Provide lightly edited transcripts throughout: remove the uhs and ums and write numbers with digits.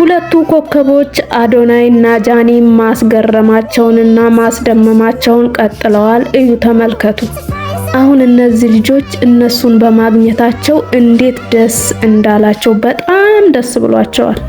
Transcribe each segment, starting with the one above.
ሁለቱ ኮከቦች አዶናይ እና ጃኒ ማስገረማቸውንና ማስደመማቸውን ቀጥለዋል። እዩ፣ ተመልከቱ። አሁን እነዚህ ልጆች እነሱን በማግኘታቸው እንዴት ደስ እንዳላቸው በጣም ደስ ብሏቸዋል።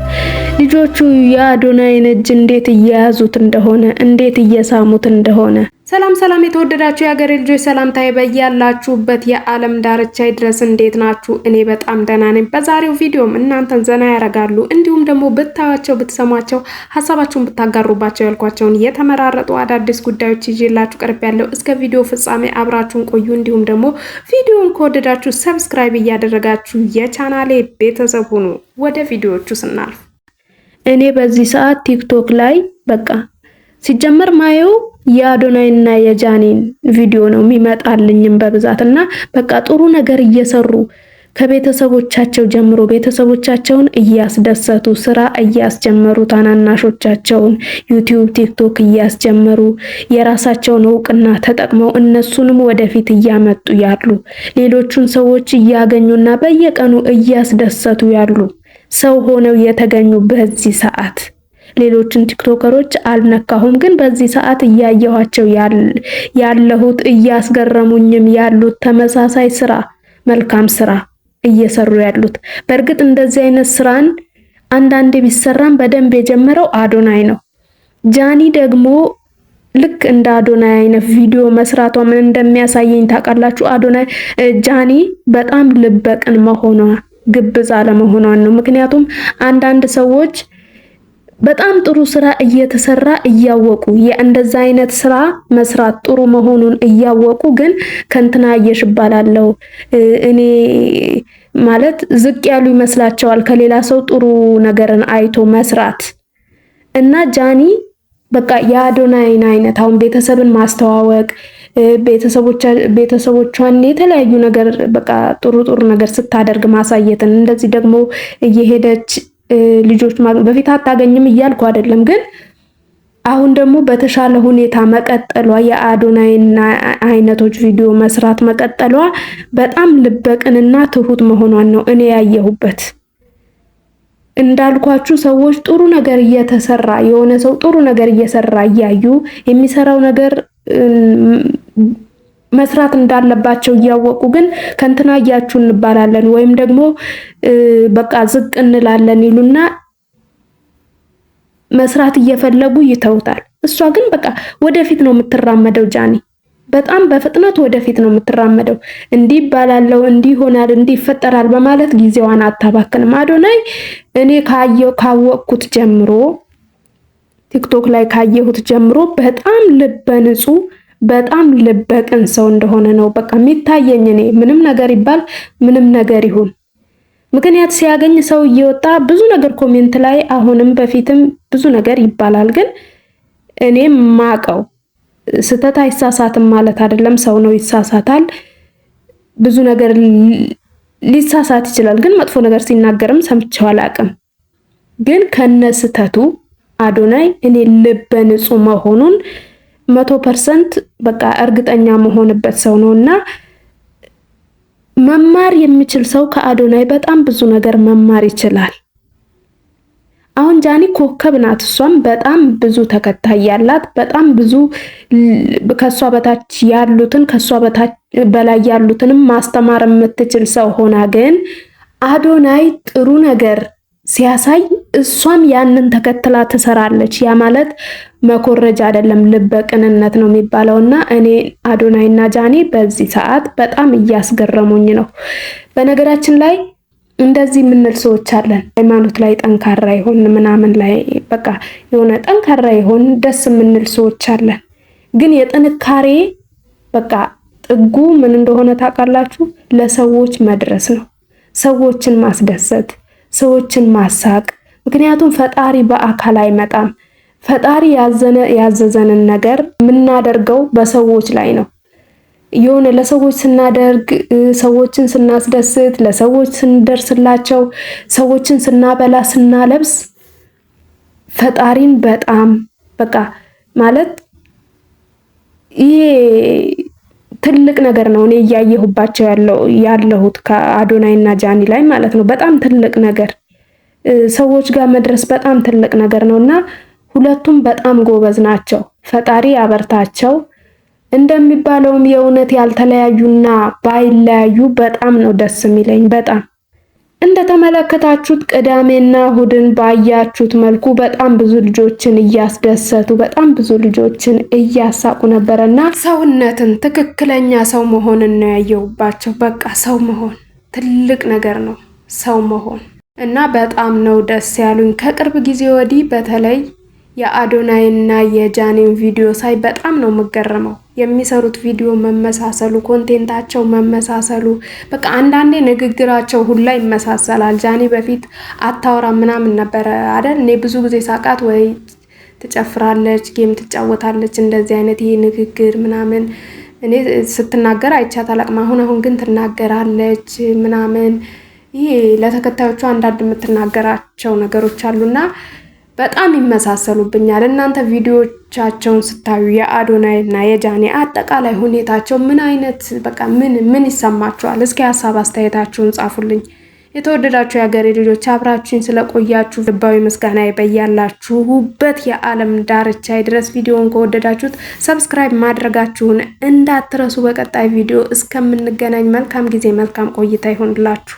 ልጆቹ የአዶናይን እጅ እንዴት እየያዙት እንደሆነ፣ እንዴት እየሳሙት እንደሆነ። ሰላም ሰላም፣ የተወደዳችሁ የሀገሬ ልጆች ሰላምታዬ በያላችሁበት የዓለም ዳርቻ ድረስ እንዴት ናችሁ? እኔ በጣም ደህና ነኝ። በዛሬው ቪዲዮም እናንተን ዘና ያረጋሉ እንዲሁም ደግሞ ብታዋቸው ብትሰሟቸው ሀሳባችሁን ብታጋሩባቸው ያልኳቸውን የተመራረጡ አዳዲስ ጉዳዮች ይዤላችሁ ቀርቤያለሁ። እስከ ቪዲዮ ፍጻሜ አብራችሁን ቆዩ። እንዲሁም ደግሞ ቪዲዮን ከወደዳችሁ ሰብስክራይብ እያደረጋችሁ የቻናሌ ቤተሰብ ሁኑ። ወደ ቪዲዮዎቹ ስናልፍ እኔ በዚህ ሰዓት ቲክቶክ ላይ በቃ ሲጀመር ማየው የአዶናይና የጃኒን ቪዲዮ ነው የሚመጣልኝም በብዛት እና በቃ ጥሩ ነገር እየሰሩ ከቤተሰቦቻቸው ጀምሮ ቤተሰቦቻቸውን እያስደሰቱ ስራ እያስጀመሩ ታናናሾቻቸውን ዩቲዩብ ቲክቶክ እያስጀመሩ የራሳቸውን እውቅና ተጠቅመው እነሱንም ወደፊት እያመጡ ያሉ ሌሎቹን ሰዎች እያገኙና በየቀኑ እያስደሰቱ ያሉ ሰው ሆነው የተገኙ በዚህ ሰዓት ሌሎችን ቲክቶከሮች አልነካሁም፣ ግን በዚህ ሰዓት እያየኋቸው ያለሁት እያስገረሙኝም ያሉት ተመሳሳይ ስራ መልካም ስራ እየሰሩ ያሉት። በእርግጥ እንደዚህ አይነት ስራን አንዳንዴ ቢሰራም በደንብ የጀመረው አዶናይ ነው። ጃኒ ደግሞ ልክ እንደ አዶናይ አይነት ቪዲዮ መስራቷ ምን እንደሚያሳየኝ ታውቃላችሁ? አዶናይ ጃኒ በጣም ልበቅን መሆኗ ግብዝ አለመሆኗን ነው። ምክንያቱም አንዳንድ ሰዎች በጣም ጥሩ ስራ እየተሰራ እያወቁ የእንደዛ አይነት ስራ መስራት ጥሩ መሆኑን እያወቁ ግን ከንትና እየሽባላለው እኔ ማለት ዝቅ ያሉ ይመስላቸዋል ከሌላ ሰው ጥሩ ነገርን አይቶ መስራት እና ጃኒ በቃ የአዶናይን አይነት አሁን ቤተሰብን ማስተዋወቅ ቤተሰቦቿን የተለያዩ ነገር በቃ ጥሩ ነገር ስታደርግ ማሳየትን እንደዚህ ደግሞ እየሄደች ልጆች በፊት አታገኝም እያልኩ አይደለም፣ ግን አሁን ደግሞ በተሻለ ሁኔታ መቀጠሏ የአዶናይና አይነቶች ቪዲዮ መስራት መቀጠሏ በጣም ልበቅንና ትሁት መሆኗን ነው እኔ ያየሁበት። እንዳልኳችሁ ሰዎች ጥሩ ነገር እየተሰራ የሆነ ሰው ጥሩ ነገር እየሰራ እያዩ የሚሰራው ነገር መስራት እንዳለባቸው እያወቁ ግን ከንትና እያችሁ እንባላለን ወይም ደግሞ በቃ ዝቅ እንላለን ይሉና መስራት እየፈለጉ ይተውታል። እሷ ግን በቃ ወደፊት ነው የምትራመደው። ጃኒ በጣም በፍጥነት ወደፊት ነው የምትራመደው። እንዲህ ይባላለው፣ እንዲህ ይሆናል፣ እንዲህ ይፈጠራል በማለት ጊዜዋን አታባክንም። አዶናይ እኔ ካወቅኩት ጀምሮ ቲክቶክ ላይ ካየሁት ጀምሮ በጣም ልበ ንጹህ በጣም ልበቅን ሰው እንደሆነ ነው በቃ የሚታየኝ። እኔ ምንም ነገር ይባል ምንም ነገር ይሁን ምክንያት ሲያገኝ ሰው እየወጣ ብዙ ነገር ኮሜንት ላይ አሁንም በፊትም ብዙ ነገር ይባላል፣ ግን እኔም ማቀው ስተት አይሳሳትም ማለት አይደለም። ሰው ነው ይሳሳታል፣ ብዙ ነገር ሊሳሳት ይችላል፣ ግን መጥፎ ነገር ሲናገርም ሰምቼው አላቅም። ግን ከነስተቱ አዶናይ እኔ ልበ ንጹህ መሆኑን 100% በቃ እርግጠኛ መሆንበት ሰው ነውና መማር የሚችል ሰው ከአዶናይ በጣም ብዙ ነገር መማር ይችላል። አሁን ጃኒ ኮከብ ናት። እሷም በጣም ብዙ ተከታይ ያላት በጣም ብዙ ከሷ በታች ያሉትን ከሷ በላይ ያሉትንም ማስተማር የምትችል ሰው ሆና ግን አዶናይ ጥሩ ነገር ሲያሳይ እሷም ያንን ተከትላ ትሰራለች። ያ ማለት መኮረጃ አይደለም ልበቅንነት ነው የሚባለውና እኔ አዶናይና ጃኒ በዚህ ሰዓት በጣም እያስገረሙኝ ነው። በነገራችን ላይ እንደዚህ የምንል ሰዎች አለን። ሃይማኖት ላይ ጠንካራ ይሆን ምናምን ላይ በቃ የሆነ ጠንካራ ይሆን ደስ የምንል ሰዎች አለን። ግን የጥንካሬ በቃ ጥጉ ምን እንደሆነ ታውቃላችሁ? ለሰዎች መድረስ ነው። ሰዎችን ማስደሰት፣ ሰዎችን ማሳቅ። ምክንያቱም ፈጣሪ በአካል አይመጣም። ፈጣሪ ያዘዘንን ነገር የምናደርገው በሰዎች ላይ ነው። የሆነ ለሰዎች ስናደርግ፣ ሰዎችን ስናስደስት፣ ለሰዎች ስንደርስላቸው፣ ሰዎችን ስናበላ፣ ስናለብስ ፈጣሪን በጣም በቃ ማለት ይሄ ትልቅ ነገር ነው። እኔ እያየሁባቸው ያለሁት ከአዶናይና ጃኒ ላይ ማለት ነው። በጣም ትልቅ ነገር ሰዎች ጋር መድረስ በጣም ትልቅ ነገር ነውና ሁለቱም በጣም ጎበዝ ናቸው። ፈጣሪ ያበርታቸው። እንደሚባለውም የእውነት ያልተለያዩና ባይለያዩ በጣም ነው ደስ የሚለኝ። በጣም እንደተመለከታችሁት ቅዳሜና እሁድን ባያችሁት መልኩ በጣም ብዙ ልጆችን እያስደሰቱ በጣም ብዙ ልጆችን እያሳቁ ነበረና ሰውነትን ትክክለኛ ሰው መሆንን ነው ያየሁባቸው። በቃ ሰው መሆን ትልቅ ነገር ነው፣ ሰው መሆን እና በጣም ነው ደስ ያሉኝ። ከቅርብ ጊዜ ወዲህ በተለይ የአዶናይና የጃኒን ቪዲዮ ሳይ በጣም ነው የምገረመው። የሚሰሩት ቪዲዮ መመሳሰሉ፣ ኮንቴንታቸው መመሳሰሉ፣ በቃ አንዳንዴ ንግግራቸው ሁላ ይመሳሰላል። ጃኒ በፊት አታወራም ምናምን ነበረ አይደል? እኔ ብዙ ጊዜ ሳቃት ወይ ትጨፍራለች፣ ጌም ትጫወታለች፣ እንደዚህ አይነት ይሄ ንግግር ምናምን እኔ ስትናገር አይቻት አላቅም። አሁን ግን ትናገራለች ምናምን። ይሄ ለተከታዮቿ አንዳንድ የምትናገራቸው ነገሮች አሉና በጣም ይመሳሰሉብኛል። እናንተ ቪዲዮቻቸውን ስታዩ የአዶናይ እና የጃኒ አጠቃላይ ሁኔታቸው ምን አይነት በቃ ምን ይሰማችኋል? እስኪ ሀሳብ አስተያየታችሁን ጻፉልኝ። የተወደዳችሁ የሀገሬ ልጆች አብራችሁኝ ስለቆያችሁ ልባዊ ምስጋና በያላችሁበት የዓለም ዳርቻ ድረስ። ቪዲዮውን ከወደዳችሁት ሰብስክራይብ ማድረጋችሁን እንዳትረሱ። በቀጣይ ቪዲዮ እስከምንገናኝ መልካም ጊዜ መልካም ቆይታ ይሆንላችሁ።